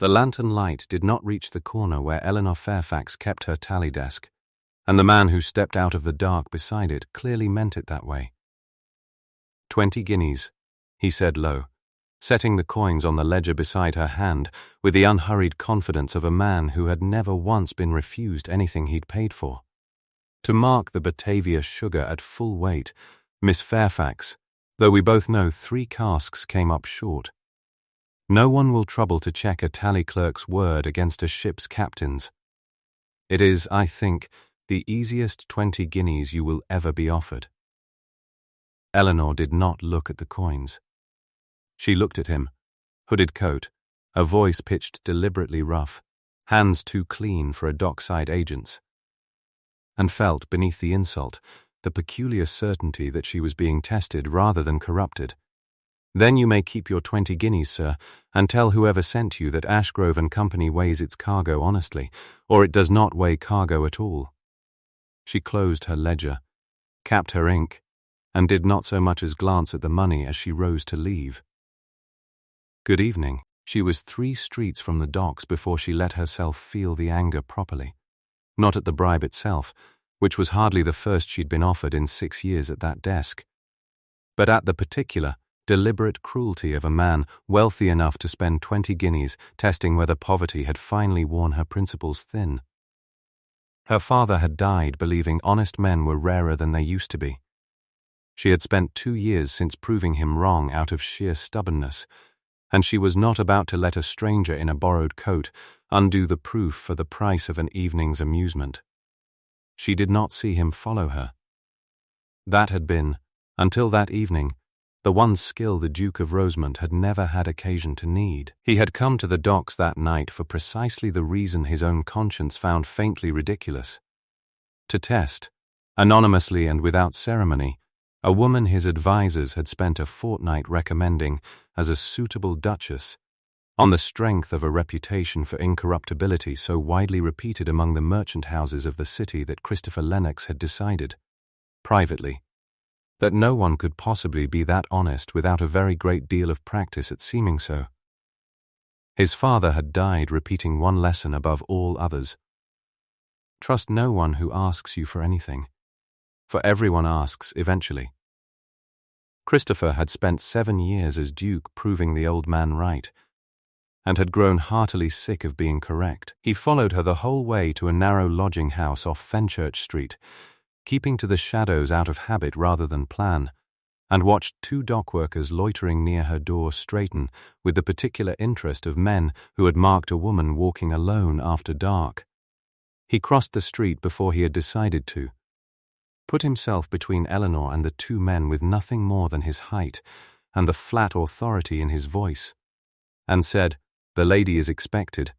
The lantern light did not reach the corner where Eleanor Fairfax kept her tally desk, and the man who stepped out of the dark beside it clearly meant it that way. 20 guineas, he said low, setting the coins on the ledger beside her hand with the unhurried confidence of a man who had never once been refused anything he'd paid for. To mark the Batavia sugar at full weight, Miss Fairfax, though we both know 3 casks came up short. No one will trouble to check a tally clerk's word against a ship's captain's. It is, I think, the easiest 20 guineas you will ever be offered. Eleanor did not look at the coins. She looked at him, hooded coat, a voice pitched deliberately rough, hands too clean for a dockside agent's, and felt beneath the insult the peculiar certainty that she was being tested rather than corrupted. Then you may keep your 20 guineas, sir, and tell whoever sent you that Ashgrove and Company weighs its cargo honestly, or it does not weigh cargo at all. She closed her ledger, capped her ink, and did not so much as glance at the money as she rose to leave. Good evening. She was 3 streets from the docks before she let herself feel the anger properly. Not at the bribe itself, which was hardly the first she'd been offered in 6 years at that desk, but at the particular, deliberate cruelty of a man wealthy enough to spend 20 guineas testing whether poverty had finally worn her principles thin. Her father had died believing honest men were rarer than they used to be. She had spent 2 years since proving him wrong out of sheer stubbornness, and she was not about to let a stranger in a borrowed coat undo the proof for the price of an evening's amusement. She did not see him follow her. That had been, until that evening, the one skill the Duke of Rosemont had never had occasion to need. He had come to the docks that night for precisely the reason his own conscience found faintly ridiculous. To test, anonymously and without ceremony, a woman his advisers had spent a fortnight recommending as a suitable duchess, on the strength of a reputation for incorruptibility so widely repeated among the merchant houses of the city that Christopher Lennox had decided, privately, that no one could possibly be that honest without a very great deal of practice at seeming so. His father had died repeating one lesson above all others. Trust no one who asks you for anything, for everyone asks eventually. Christopher had spent 7 years as Duke proving the old man right, and had grown heartily sick of being correct. He followed her the whole way to a narrow lodging house off Fenchurch Street, keeping to the shadows out of habit rather than plan, and watched 2 dockworkers loitering near her door straighten with the particular interest of men who had marked a woman walking alone after dark. He crossed the street before he had decided to, put himself between Eleanor and the 2 men with nothing more than his height and the flat authority in his voice, and said, "The lady is expected,"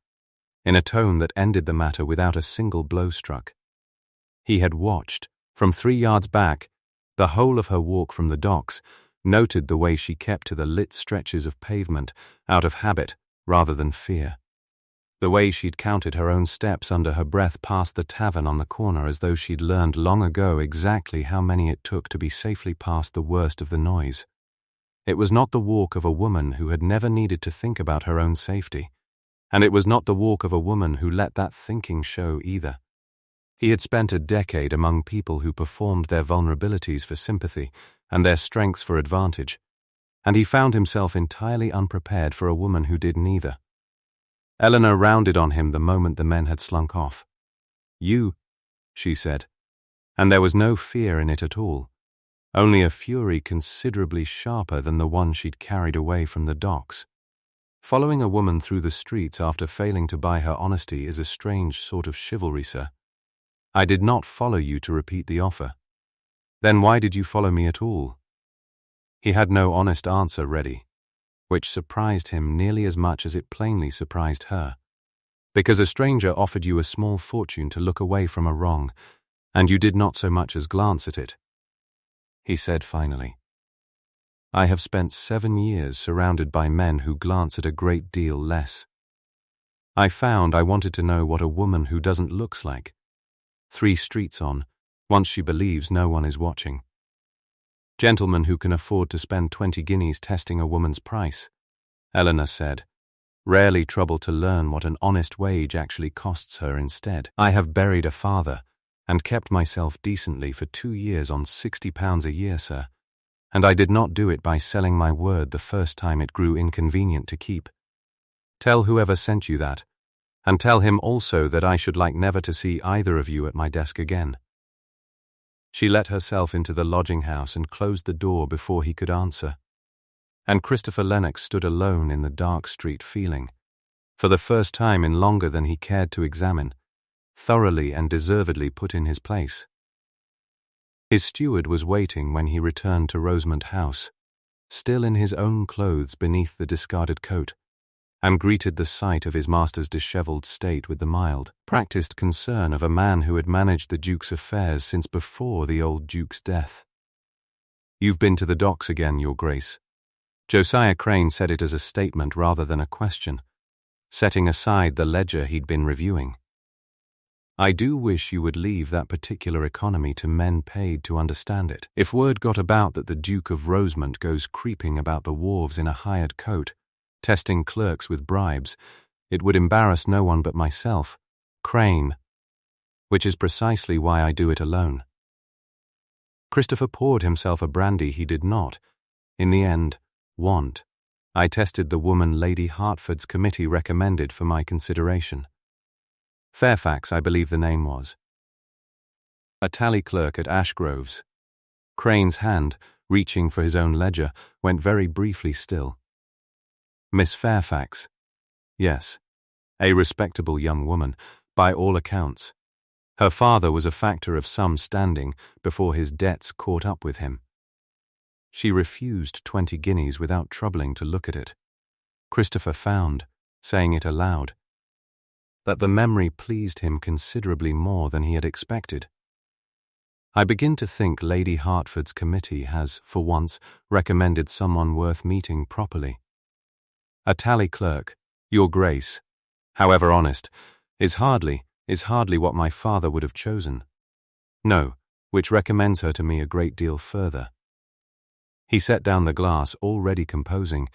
in a tone that ended the matter without a single blow struck. He had watched, from 3 yards back, the whole of her walk from the docks, noted the way she kept to the lit stretches of pavement out of habit rather than fear. The way she'd counted her own steps under her breath past the tavern on the corner as though she'd learned long ago exactly how many it took to be safely past the worst of the noise. It was not the walk of a woman who had never needed to think about her own safety, and it was not the walk of a woman who let that thinking show either. He had spent a decade among people who performed their vulnerabilities for sympathy and their strengths for advantage, and he found himself entirely unprepared for a woman who did neither. Eleanor rounded on him the moment the men had slunk off. "You," she said, and there was no fear in it at all, only a fury considerably sharper than the one she'd carried away from the docks. Following a woman through the streets after failing to buy her honesty is a strange sort of chivalry, sir. I did not follow you to repeat the offer. Then why did you follow me at all? He had no honest answer ready, which surprised him nearly as much as it plainly surprised her. Because a stranger offered you a small fortune to look away from a wrong, and you did not so much as glance at it. He said finally, "I have spent 7 years surrounded by men who glance at a great deal less. I found I wanted to know what a woman who doesn't looks like. 3 streets on, once she believes no one is watching. Gentlemen who can afford to spend 20 guineas testing a woman's price," Eleanor said, rarely trouble to learn what an honest wage actually costs her instead. I have buried a father and kept myself decently for 2 years on £60 a year, sir, and I did not do it by selling my word the first time it grew inconvenient to keep. Tell whoever sent you that, and tell him also that I should like never to see either of you at my desk again." She let herself into the lodging house and closed the door before he could answer. And Christopher Lennox stood alone in the dark street feeling, for the first time in longer than he cared to examine, thoroughly and deservedly put in his place. His steward was waiting when he returned to Rosemont House, still in his own clothes beneath the discarded coat, and greeted the sight of his master's dishevelled state with the mild, practised concern of a man who had managed the Duke's affairs since before the old Duke's death. "You've been to the docks again, Your Grace." Josiah Crane said it as a statement rather than a question, setting aside the ledger he'd been reviewing. "I do wish you would leave that particular economy to men paid to understand it. If word got about that the Duke of Rosemont goes creeping about the wharves in a hired coat, testing clerks with bribes, it would embarrass no one but myself, Crane, which is precisely why I do it alone." Christopher poured himself a brandy he did not, in the end, want. I tested the woman Lady Hertford's committee recommended for my consideration. Fairfax, I believe the name was. A tally clerk at Ashgrove's. Crane's hand, reaching for his own ledger, went very briefly still. Miss Fairfax. Yes, a respectable young woman, by all accounts. Her father was a factor of some standing before his debts caught up with him. She refused 20 guineas without troubling to look at it. Christopher found, saying it aloud, that the memory pleased him considerably more than he had expected. "I begin to think Lady Hertford's committee has, for once, recommended someone worth meeting properly. A tally clerk, Your Grace, however honest, is hardly what my father would have chosen. No, which recommends her to me a great deal further." He set down the glass, already composing,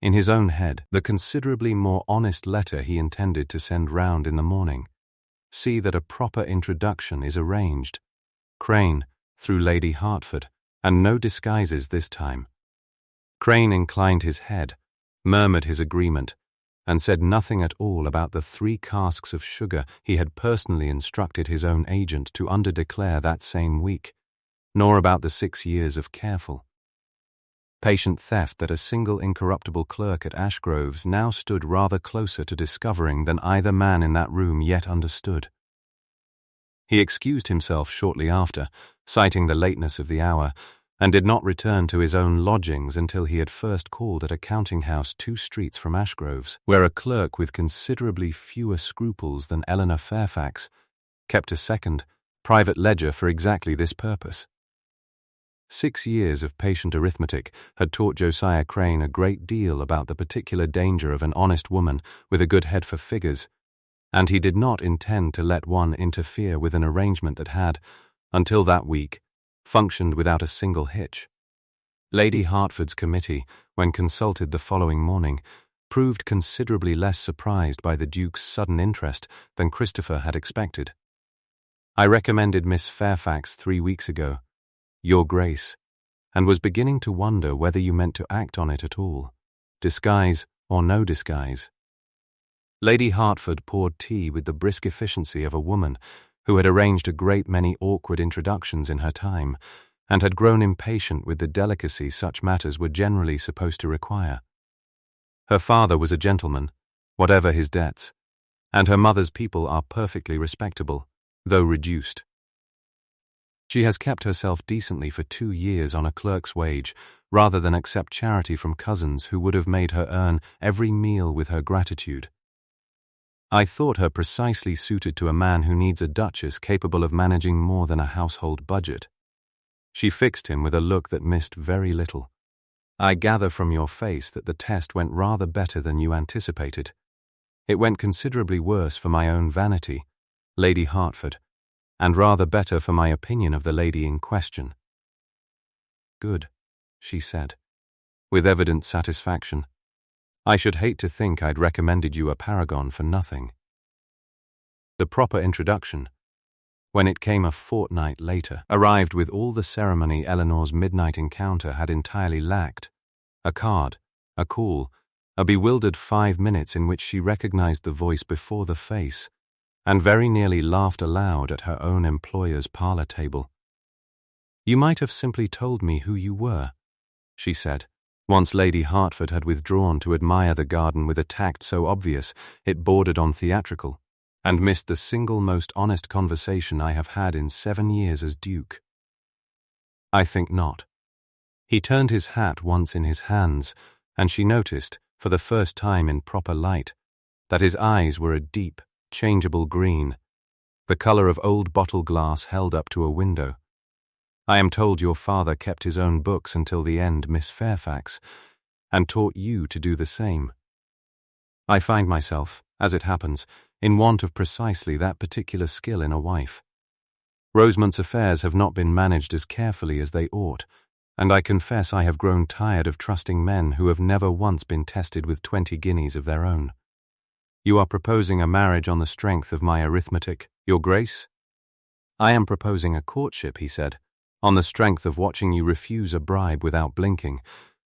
in his own head, the considerably more honest letter he intended to send round in the morning. See that a proper introduction is arranged. Crane, through Lady Hertford, and no disguises this time. Crane inclined his head, murmured his agreement, and said nothing at all about the 3 casks of sugar he had personally instructed his own agent to underdeclare that same week, nor about the 6 years of careful, patient theft that a single incorruptible clerk at Ashgrove's now stood rather closer to discovering than either man in that room yet understood. He excused himself shortly after, citing the lateness of the hour, and did not return to his own lodgings until he had first called at a counting-house 2 streets from Ashgrove's, where a clerk with considerably fewer scruples than Eleanor Fairfax kept a second, private ledger for exactly this purpose. 6 years of patient arithmetic had taught Josiah Crane a great deal about the particular danger of an honest woman with a good head for figures, and he did not intend to let one interfere with an arrangement that had, until that week, functioned without a single hitch. Lady Hertford's committee, when consulted the following morning, proved considerably less surprised by the Duke's sudden interest than Christopher had expected. "I recommended Miss Fairfax 3 weeks ago, Your Grace, and was beginning to wonder whether you meant to act on it at all, disguise or no disguise." Lady Hertford poured tea with the brisk efficiency of a woman who had arranged a great many awkward introductions in her time, and had grown impatient with the delicacy such matters were generally supposed to require. Her father was a gentleman, whatever his debts, and her mother's people are perfectly respectable, though reduced. She has kept herself decently for 2 years on a clerk's wage, rather than accept charity from cousins who would have made her earn every meal with her gratitude. I thought her precisely suited to a man who needs a duchess capable of managing more than a household budget. She fixed him with a look that missed very little. "I gather from your face that the test went rather better than you anticipated. It went considerably worse for my own vanity, Lady Hertford, and rather better for my opinion of the lady in question." "Good," she said, with evident satisfaction. I should hate to think I'd recommended you a paragon for nothing. The proper introduction, when it came a fortnight later, arrived with all the ceremony Eleanor's midnight encounter had entirely lacked. A card, a call, a bewildered 5 minutes in which she recognized the voice before the face, and very nearly laughed aloud at her own employer's parlor table. "You might have simply told me who you were," she said, once Lady Hertford had withdrawn to admire the garden with a tact so obvious it bordered on theatrical, and missed the single most honest conversation I have had in 7 years as Duke. "I think not." He turned his hat once in his hands, and she noticed, for the first time in proper light, that his eyes were a deep, changeable green, the color of old bottle glass held up to a window. "I am told your father kept his own books until the end, Miss Fairfax, and taught you to do the same. I find myself, as it happens, in want of precisely that particular skill in a wife. Rosemont's affairs have not been managed as carefully as they ought, and I confess I have grown tired of trusting men who have never once been tested with 20 guineas of their own. You are proposing a marriage on the strength of my arithmetic, Your Grace?" "I am proposing a courtship," he said, "on the strength of watching you refuse a bribe without blinking,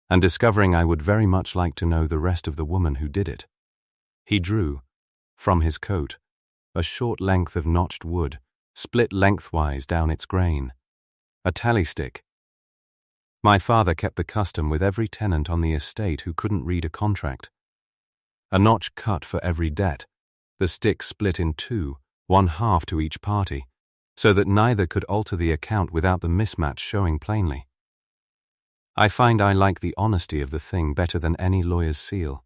and discovering I would very much like to know the rest of the woman who did it." He drew, from his coat, a short length of notched wood, split lengthwise down its grain. A tally stick. My father kept the custom with every tenant on the estate who couldn't read a contract. A notch cut for every debt, the stick split in two, 1/2 to each party, so that neither could alter the account without the mismatch showing plainly. I find I like the honesty of the thing better than any lawyer's seal.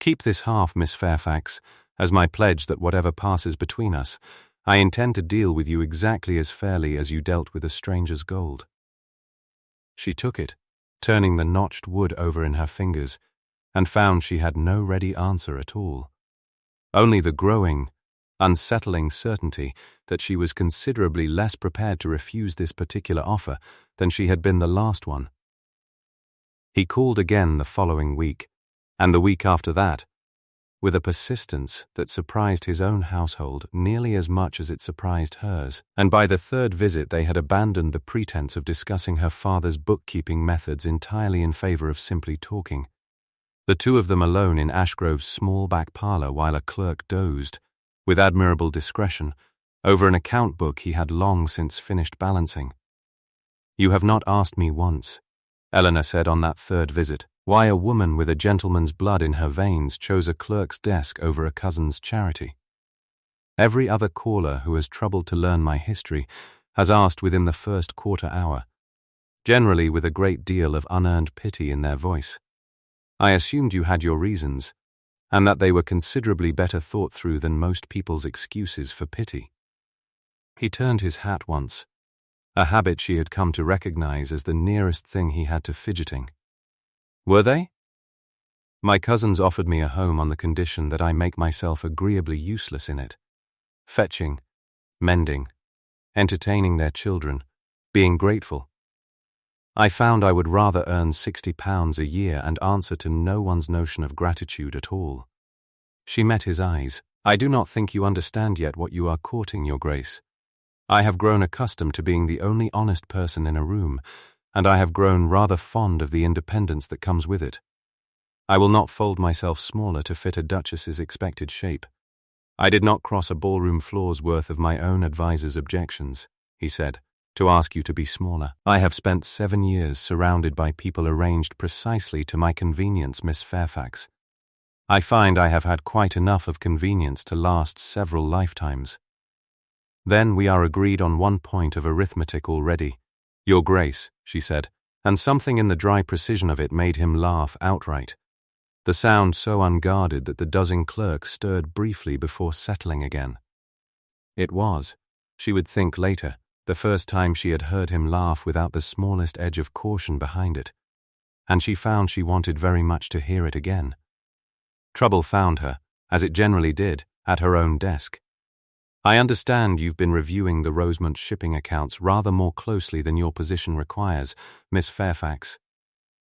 Keep this half, Miss Fairfax, as my pledge that whatever passes between us, I intend to deal with you exactly as fairly as you dealt with a stranger's gold. She took it, turning the notched wood over in her fingers, and found she had no ready answer at all. Only the growing, unsettling certainty that she was considerably less prepared to refuse this particular offer than she had been the last one. He called again the following week, and the week after that, with a persistence that surprised his own household nearly as much as it surprised hers, and by the third visit they had abandoned the pretense of discussing her father's bookkeeping methods entirely in favor of simply talking. The two of them alone in Ashgrove's small back parlor while a clerk dozed, with admirable discretion, over an account book he had long since finished balancing. "You have not asked me once," Eleanor said on that third visit, "why a woman with a gentleman's blood in her veins chose a clerk's desk over a cousin's charity. Every other caller who has troubled to learn my history has asked within the first quarter hour, generally with a great deal of unearned pity in their voice. I assumed you had your reasons, and that they were considerably better thought through than most people's excuses for pity." He turned his hat once, a habit she had come to recognize as the nearest thing he had to fidgeting. "Were they? My cousins offered me a home on the condition that I make myself agreeably useless in it, fetching, mending, entertaining their children, being grateful. I found I would rather earn £60 a year and answer to no one's notion of gratitude at all." She met his eyes. "I do not think you understand yet what you are courting, Your Grace. I have grown accustomed to being the only honest person in a room, and I have grown rather fond of the independence that comes with it. I will not fold myself smaller to fit a duchess's expected shape. I did not cross a ballroom floor's worth of my own adviser's objections," he said, "to ask you to be smaller. I have spent 7 years surrounded by people arranged precisely to my convenience, Miss Fairfax. I find I have had quite enough of convenience to last several lifetimes. Then we are agreed on one point of arithmetic already, Your Grace," she said, and something in the dry precision of it made him laugh outright, the sound so unguarded that the dozing clerk stirred briefly before settling again. It was, she would think later, the first time she had heard him laugh without the smallest edge of caution behind it, and she found she wanted very much to hear it again. Trouble found her, as it generally did, at her own desk. "I understand you've been reviewing the Rosemont shipping accounts rather more closely than your position requires, Miss Fairfax.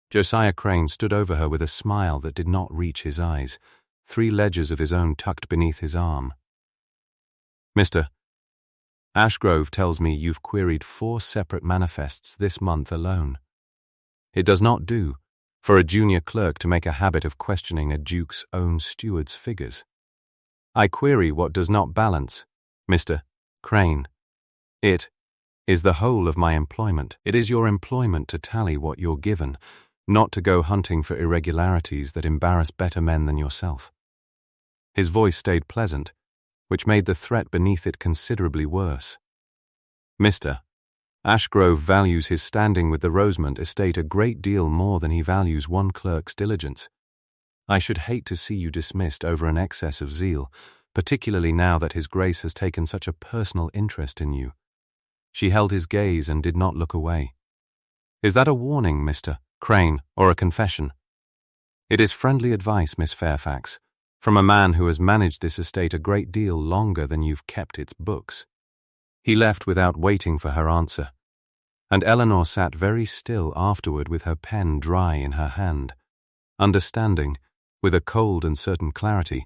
Josiah Crane stood over her with a smile that did not reach his eyes, 3 ledgers of his own tucked beneath his arm. Mr. Ashgrove tells me you've queried 4 separate manifests this month alone. It does not do for a junior clerk to make a habit of questioning a duke's own steward's figures. I query what does not balance, Mr. Crane. It is the whole of my employment. It is your employment to tally what you're given, not to go hunting for irregularities that embarrass better men than yourself. His voice stayed pleasant, which made the threat beneath it considerably worse. Mr. Ashgrove values his standing with the Rosemont estate a great deal more than he values one clerk's diligence. I should hate to see you dismissed over an excess of zeal, particularly now that His Grace has taken such a personal interest in you. She held his gaze and did not look away. Is that a warning, Mr. Crane, or a confession? It is friendly advice, Miss Fairfax, from a man who has managed this estate a great deal longer than you've kept its books. He left without waiting for her answer, and Eleanor sat very still afterward with her pen dry in her hand, understanding, with a cold and certain clarity,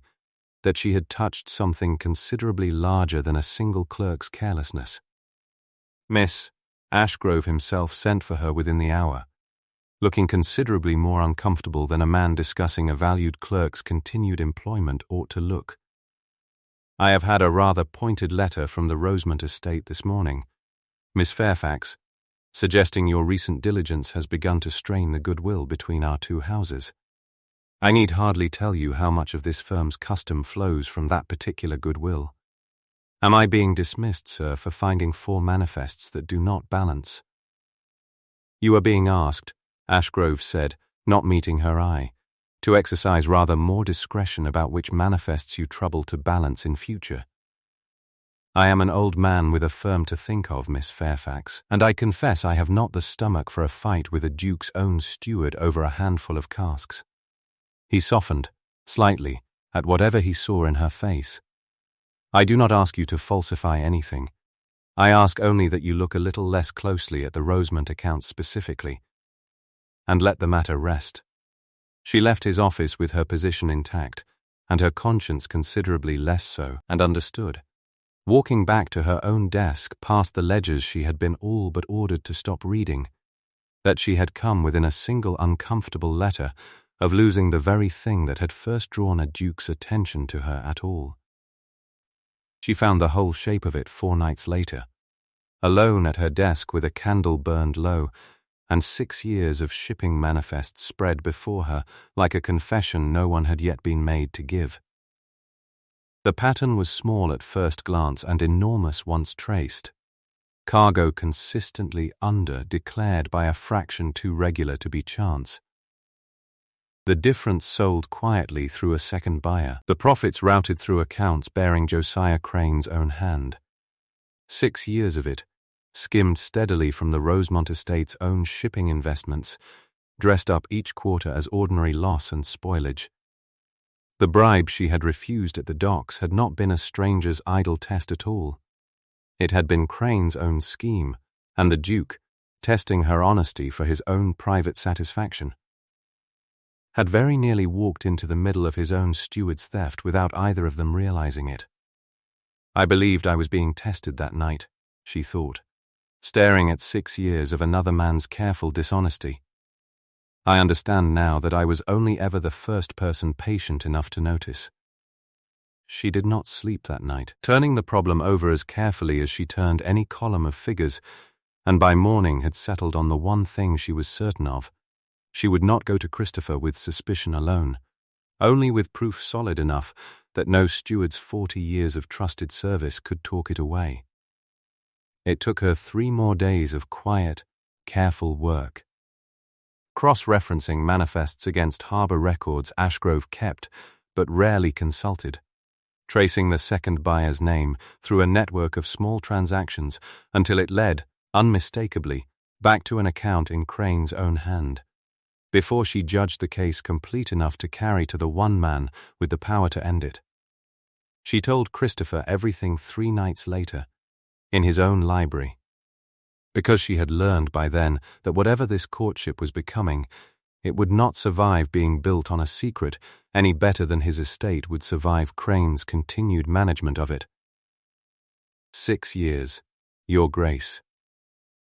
that she had touched something considerably larger than a single clerk's carelessness. Miss Ashgrove himself sent for her within the hour, looking considerably more uncomfortable than a man discussing a valued clerk's continued employment ought to look. I have had a rather pointed letter from the Rosemont estate this morning, Miss Fairfax, suggesting your recent diligence has begun to strain the goodwill between our 2 houses. I need hardly tell you how much of this firm's custom flows from that particular goodwill. Am I being dismissed, sir, for finding 4 manifests that do not balance? You are being asked, Ashgrove said, not meeting her eye, to exercise rather more discretion about which manifests you trouble to balance in future. I am an old man with a firm to think of, Miss Fairfax, and I confess I have not the stomach for a fight with a duke's own steward over a handful of casks. He softened, slightly, at whatever he saw in her face. I do not ask you to falsify anything. I ask only that you look a little less closely at the Rosemont accounts specifically, and let the matter rest. She left his office with her position intact, and her conscience considerably less so, and understood. Walking back to her own desk past the ledgers she had been all but ordered to stop reading, that she had come within a single uncomfortable letter of losing the very thing that had first drawn a duke's attention to her at all. She found the whole shape of it 4 nights later, alone at her desk with a candle burned low, and 6 years of shipping manifests spread before her like a confession no one had yet been made to give. The pattern was small at first glance and enormous once traced. Cargo consistently under, declared by a fraction too regular to be chance. The difference sold quietly through a second buyer, the profits routed through accounts bearing Josiah Crane's own hand. 6 years of it, skimmed steadily from the Rosemont estate's own shipping investments, dressed up each quarter as ordinary loss and spoilage. The bribe she had refused at the docks had not been a stranger's idle test at all. It had been Crane's own scheme, and the Duke, testing her honesty for his own private satisfaction, had very nearly walked into the middle of his own steward's theft without either of them realizing it. I believed I was being tested that night, she thought, staring at 6 years of another man's careful dishonesty. I understand now that I was only ever the first person patient enough to notice. She did not sleep that night, turning the problem over as carefully as she turned any column of figures, and by morning had settled on the one thing she was certain of. She would not go to Christopher with suspicion alone, only with proof solid enough that no steward's 40 years of trusted service could talk it away. It took her 3 more days of quiet, careful work. Cross-referencing manifests against harbour records Ashgrove kept, but rarely consulted, tracing the second buyer's name through a network of small transactions until it led, unmistakably, back to an account in Crane's own hand, before she judged the case complete enough to carry to the one man with the power to end it. She told Christopher everything 3 nights later, in his own library, because she had learned by then that whatever this courtship was becoming, It would not survive being built on a secret any better than his estate would survive Crane's continued management of it. 6 years, Your Grace.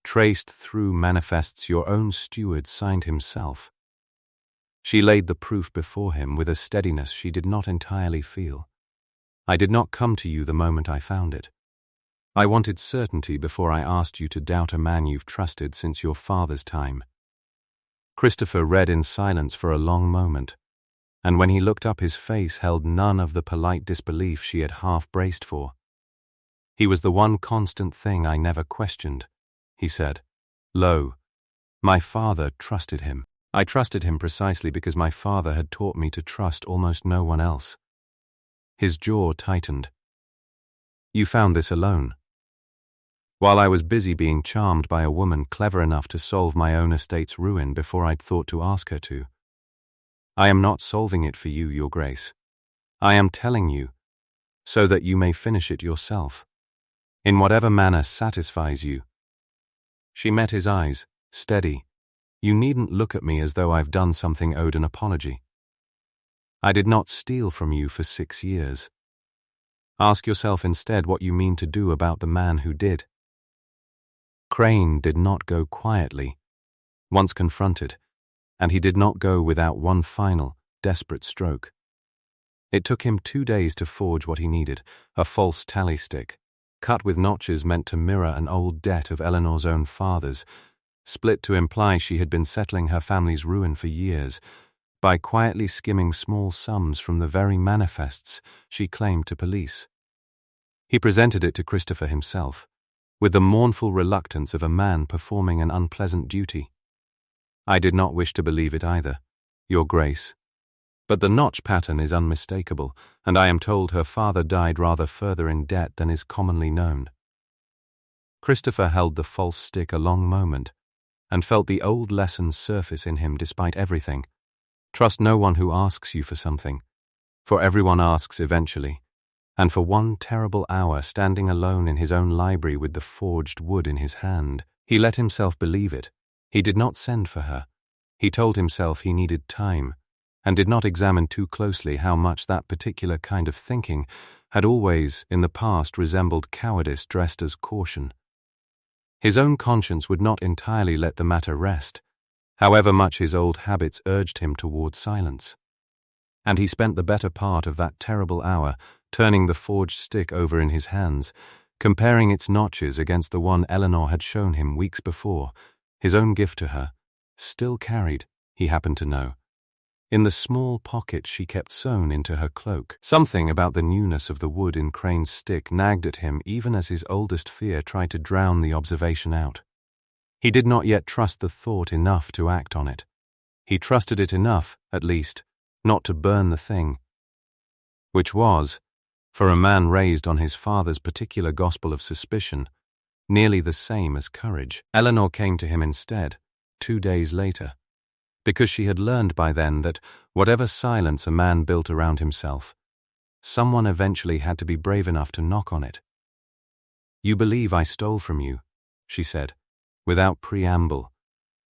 Traced through manifests your own steward signed himself. She laid the proof before him with a steadiness she did not entirely feel. I did not come to you the moment I found it. I wanted certainty before I asked you to doubt a man you've trusted since your father's time. Christopher read in silence for a long moment, and when he looked up his face held none of the polite disbelief she had half braced for. He was the one constant thing I never questioned, he said. Lo, my father trusted him. I trusted him precisely because my father had taught me to trust almost no one else. His jaw tightened. You found this alone. While I was busy being charmed by a woman clever enough to solve my own estate's ruin before I'd thought to ask her to. I am not solving it for you, Your Grace. I am telling you, so that you may finish it yourself, in whatever manner satisfies you. She met his eyes, steady. You needn't look at me as though I've done something owed an apology. I did not steal from you for 6 years. Ask yourself instead what you mean to do about the man who did. Crane did not go quietly, once confronted, and he did not go without one final, desperate stroke. It took him 2 days to forge what he needed, a false tally stick, cut with notches meant to mirror an old debt of Eleanor's own father's, split to imply she had been settling her family's ruin for years, by quietly skimming small sums from the very manifests she claimed to police. He presented it to Christopher himself, with the mournful reluctance of a man performing an unpleasant duty. I did not wish to believe it either, Your Grace, but the notch pattern is unmistakable, and I am told her father died rather further in debt than is commonly known. Christopher held the false stick a long moment, and felt the old lesson surface in him despite everything. Trust no one who asks you for something, for everyone asks eventually, and for one terrible hour standing alone in his own library with the forged wood in his hand, he let himself believe it. He did not send for her. He told himself he needed time, and did not examine too closely how much that particular kind of thinking had always, in the past, resembled cowardice dressed as caution. His own conscience would not entirely let the matter rest, however much his old habits urged him toward silence. And he spent the better part of that terrible hour turning the forged stick over in his hands, comparing its notches against the one Eleanor had shown him weeks before, his own gift to her, still carried, he happened to know, in the small pocket she kept sewn into her cloak. Something about the newness of the wood in Crane's stick nagged at him even as his oldest fear tried to drown the observation out. He did not yet trust the thought enough to act on it. He trusted it enough, at least, not to burn the thing, which was, for a man raised on his father's particular gospel of suspicion, nearly the same as courage. Eleanor came to him instead, 2 days later, because she had learned by then that whatever silence a man built around himself, someone eventually had to be brave enough to knock on it. You believe I stole from you, she said, without preamble,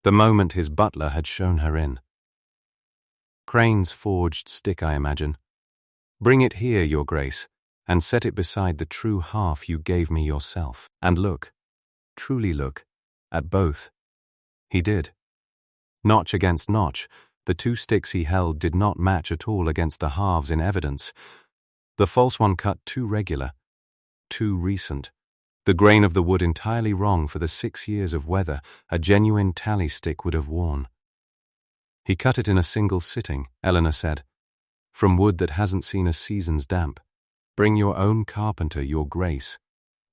the moment his butler had shown her in. Crane's forged stick, I imagine. Bring it here, Your Grace, and set it beside the true half you gave me yourself. And look, truly look, at both. He did. Notch against notch, the 2 sticks he held did not match at all against the halves in evidence. The false one cut too regular, too recent. The grain of the wood entirely wrong for the 6 years of weather a genuine tally stick would have worn. He cut it in a single sitting, Eleanor said, from wood that hasn't seen a season's damp. Bring your own carpenter, Your Grace,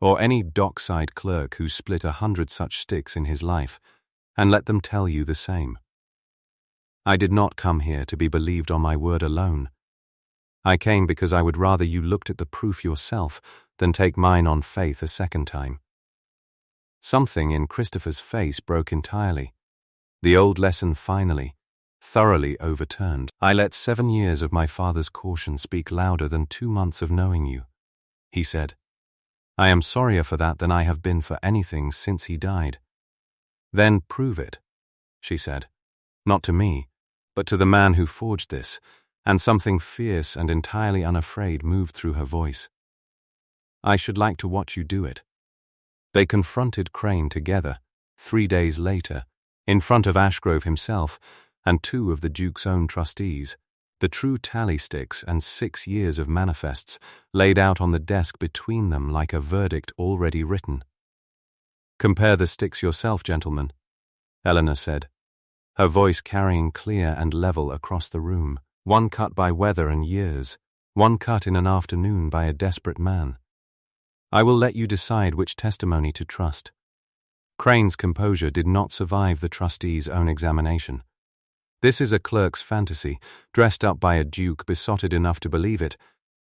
or any dockside clerk who split 100 such sticks in his life, and let them tell you the same. I did not come here to be believed on my word alone. I came because I would rather you looked at the proof yourself than take mine on faith a second time. Something in Christopher's face broke entirely. The old lesson finally, thoroughly overturned. I let 7 years of my father's caution speak louder than 2 months of knowing you, he said. I am sorrier for that than I have been for anything since he died. Then prove it, she said. Not to me, but to the man who forged this, and something fierce and entirely unafraid moved through her voice. I should like to watch you do it. They confronted Crane together, 3 days later, in front of Ashgrove himself and 2 of the Duke's own trustees, the true tally sticks and 6 years of manifests laid out on the desk between them like a verdict already written. Compare the sticks yourself, gentlemen, Eleanor said, her voice carrying clear and level across the room, one cut by weather and years, one cut in an afternoon by a desperate man. I will let you decide which testimony to trust. Crane's composure did not survive the trustee's own examination. This is a clerk's fantasy, dressed up by a duke besotted enough to believe it.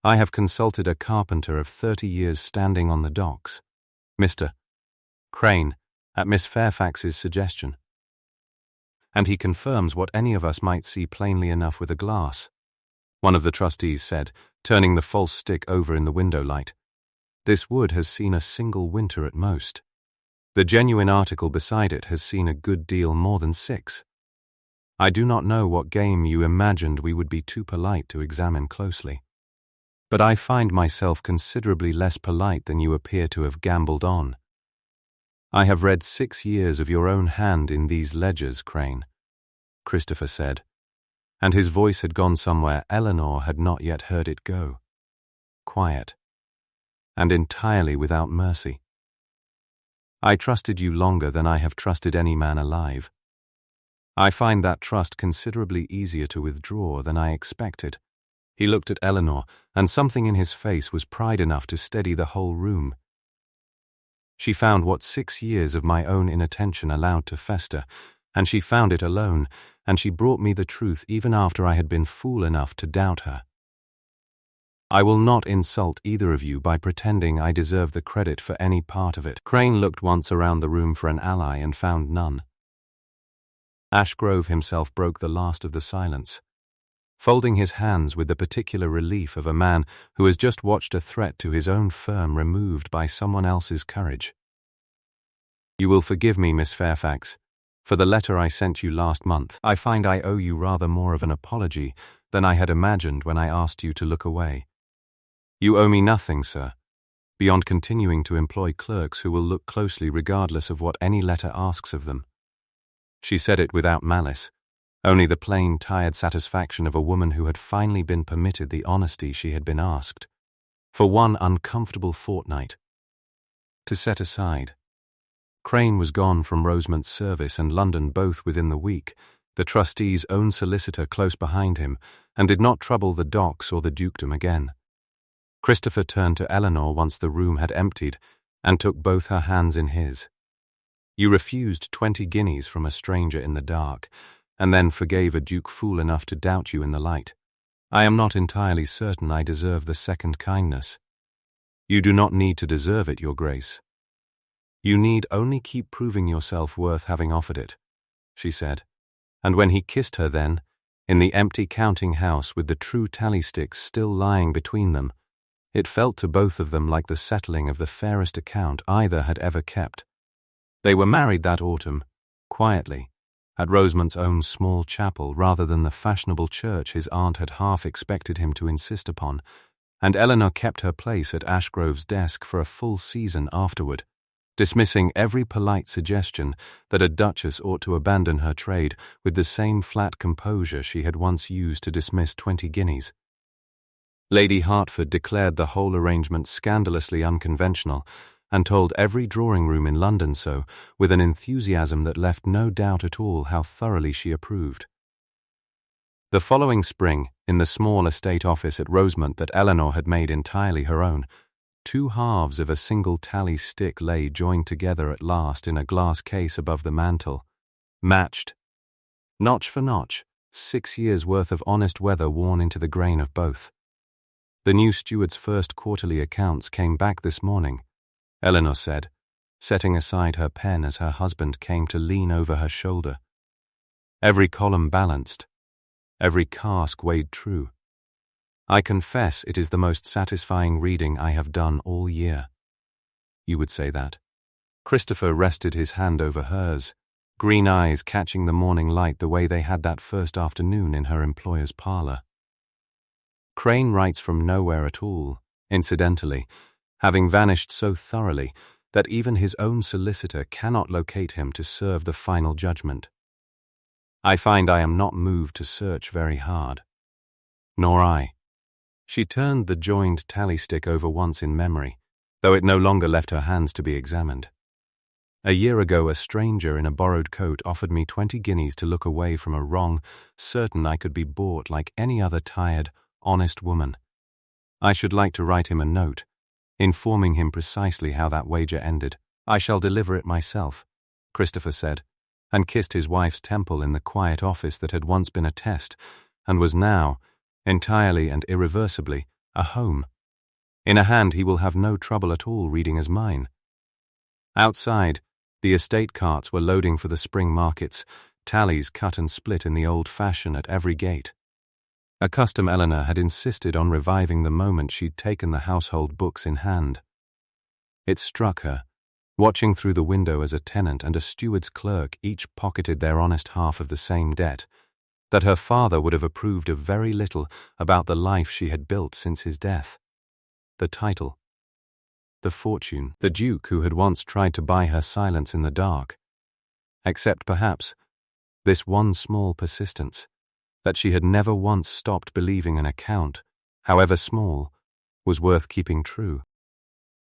I have consulted a carpenter of 30 years standing on the docks. Mr. Crane, at Miss Fairfax's suggestion. And he confirms what any of us might see plainly enough with a glass, one of the trustees said, turning the false stick over in the window light. This wood has seen a single winter at most. The genuine article beside it has seen a good deal more than 6. I do not know what game you imagined we would be too polite to examine closely. But I find myself considerably less polite than you appear to have gambled on. I have read 6 years of your own hand in these ledgers, Crane, Christopher said, and his voice had gone somewhere Eleanor had not yet heard it go. Quiet. And entirely without mercy. I trusted you longer than I have trusted any man alive. I find that trust considerably easier to withdraw than I expected. He looked at Eleanor, and something in his face was pride enough to steady the whole room. She found what 6 years of my own inattention allowed to fester, and she found it alone, and she brought me the truth even after I had been fool enough to doubt her. I will not insult either of you by pretending I deserve the credit for any part of it. Crane looked once around the room for an ally and found none. Ashgrove himself broke the last of the silence, folding his hands with the particular relief of a man who has just watched a threat to his own firm removed by someone else's courage. You will forgive me, Miss Fairfax, for the letter I sent you last month. I find I owe you rather more of an apology than I had imagined when I asked you to look away. You owe me nothing, sir, beyond continuing to employ clerks who will look closely regardless of what any letter asks of them. She said it without malice, only the plain, tired satisfaction of a woman who had finally been permitted the honesty she had been asked, for one uncomfortable fortnight, to set aside. Crane was gone from Rosemont's service and London both within the week, the trustee's own solicitor close behind him, and did not trouble the docks or the dukedom again. Christopher turned to Eleanor once the room had emptied, and took both her hands in his. You refused 20 guineas from a stranger in the dark, and then forgave a duke fool enough to doubt you in the light. I am not entirely certain I deserve the second kindness. You do not need to deserve it, your grace. You need only keep proving yourself worth having offered it, she said, and when he kissed her then, in the empty counting house with the true tally sticks still lying between them, it felt to both of them like the settling of the fairest account either had ever kept. They were married that autumn, quietly, at Rosemont's own small chapel rather than the fashionable church his aunt had half expected him to insist upon, and Eleanor kept her place at Ashgrove's desk for a full season afterward, dismissing every polite suggestion that a duchess ought to abandon her trade with the same flat composure she had once used to dismiss 20 guineas. Lady Hertford declared the whole arrangement scandalously unconventional, and told every drawing-room in London so, with an enthusiasm that left no doubt at all how thoroughly she approved. The following spring, in the small estate office at Rosemont that Eleanor had made entirely her own, 2 halves of a single tally stick lay joined together at last in a glass case above the mantel, matched, notch for notch, 6 years' worth of honest weather worn into the grain of both. The new steward's first quarterly accounts came back this morning, Eleanor said, setting aside her pen as her husband came to lean over her shoulder. Every column balanced, every cask weighed true. I confess it is the most satisfying reading I have done all year. You would say that. Christopher rested his hand over hers, green eyes catching the morning light the way they had that first afternoon in her employer's parlor. Crane writes from nowhere at all, incidentally, having vanished so thoroughly that even his own solicitor cannot locate him to serve the final judgment. I find I am not moved to search very hard. Nor I. She turned the joined tally stick over once in memory, though it no longer left her hands to be examined. A year ago, a stranger in a borrowed coat offered me 20 guineas to look away from a wrong, certain I could be bought like any other tired, honest woman. I should like to write him a note, informing him precisely how that wager ended. I shall deliver it myself, Christopher said, and kissed his wife's temple in the quiet office that had once been a test, and was now, entirely and irreversibly, a home. In a hand he will have no trouble at all reading as mine. Outside, the estate carts were loading for the spring markets, tallies cut and split in the old fashion at every gate. A custom Eleanor had insisted on reviving the moment she'd taken the household books in hand. It struck her, watching through the window as a tenant and a steward's clerk each pocketed their honest half of the same debt, that her father would have approved of very little about the life she had built since his death. The title, the fortune, the Duke who had once tried to buy her silence in the dark. Except, perhaps, this one small persistence, that she had never once stopped believing an account, however small, was worth keeping true.